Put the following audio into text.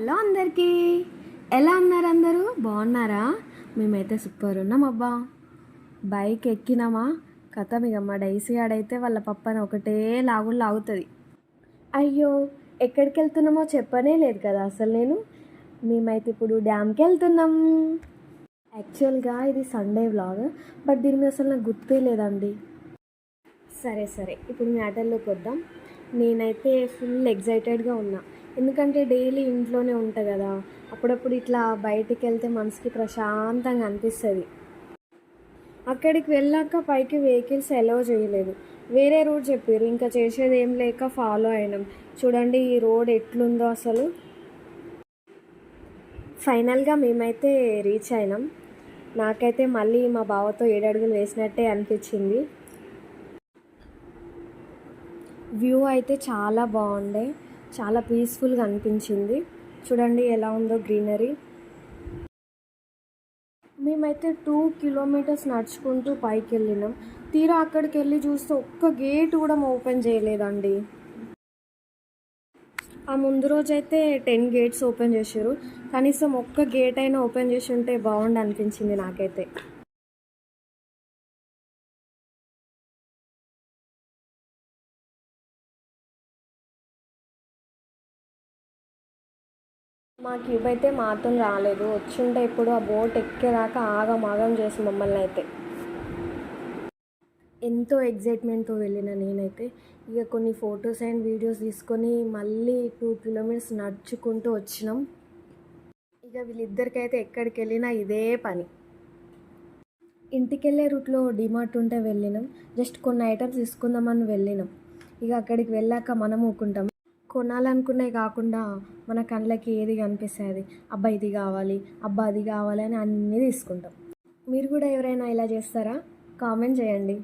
Hello అందరికీ, ఎలా ఉన్నారు? అందరూ బాగున్నారా? మేమైతే సూపర్ ఉన్నాం అబ్బా. బైక్ ఎక్కినామా కథం, ఇక మా డైసీ ఆడైతే వాళ్ళ పప్పని ఒకటే లాగుతుంది. అయ్యో, ఎక్కడికి వెళ్తున్నామో చెప్పనే లేదు కదా అసలు. మేమైతే ఇప్పుడు డ్యామ్కి వెళ్తున్నాం. యాక్చువల్గా ఇది సండే వ్లాగ్, బట్ దీని మీద అసలు నాకు గుర్తే లేదండి. సరే ఇప్పుడు మ్యాటర్లోకి వద్దాం. నేనైతే ఫుల్ ఎగ్జైటెడ్గా ఉన్నా, ఎందుకంటే డైలీ ఇంట్లోనే ఉంటా కదా, అప్పుడప్పుడు ఇట్లా బయటికి వెళ్తే మనసుకి ప్రశాంతంగా అనిపిస్తుంది. అక్కడికి వెళ్ళాక పైకి వెహికల్స్ అలౌ చేయలేదు, వేరే రూట్ చెప్పారు. ఇంకా చేసేది ఏం లేక ఫాలో అయినాం. చూడండి ఈ రోడ్ ఎట్లుందో అసలు. ఫైనల్గా మేమైతే రీచ్ అయినాం. నాకైతే మళ్ళీ మా బావతో 7 అడుగులు వేసినట్టే అనిపించింది. వ్యూ అయితే చాలా బాగుండే, చాలా పీస్ఫుల్గా అనిపించింది. చూడండి ఎలా ఉందో గ్రీనరీ. మేమైతే 2 కిలోమీటర్స్ నడుచుకుంటూ పైకి వెళ్ళినాం. తీరా అక్కడికి వెళ్ళి చూస్తే ఒక్క గేట్ కూడా ఓపెన్ చేయలేదండి. ఆ ముందు రోజైతే 10 గేట్స్ ఓపెన్ చేశారు, కనీసం ఒక్క గేట్ అయినా ఓపెన్ చేసి ఉంటే బాగుండు అనిపించింది నాకైతే. మా క్యూబ్ అయితే మాతో రాలేదు, వచ్చుంటే ఇప్పుడు ఆ బోట్ ఎక్కేదాకా ఆగం చేసి మమ్మల్ని అయితే. ఎంతో ఎగ్జైట్మెంట్తో వెళ్ళిన నేనైతే ఇక కొన్ని ఫొటోస్ అండ్ వీడియోస్ తీసుకొని మళ్ళీ 2 కిలోమీటర్స్ నడుచుకుంటూ వచ్చినాం. ఇక వీళ్ళిద్దరికైతే ఎక్కడికి వెళ్ళినా ఇదే పని. ఇంటికి వెళ్ళే రూట్లో డిమార్ట్ ఉంటే వెళ్ళినాం, జస్ట్ కొన్ని ఐటమ్స్ తీసుకుందామని వెళ్ళినాం. ఇక అక్కడికి వెళ్ళాక మనం ఊకుంటాం. కొనాలనుకునేవి కాకుండా మన కళ్ళకి ఏది కనిపిస్తుంది, అబ్బా ఇది కావాలి, అబ్బా అది కావాలి అని అన్నీ తీసుకుంటాం. మీరు కూడా ఎవరైనా ఇలా చేస్తారా? కామెంట్ చేయండి.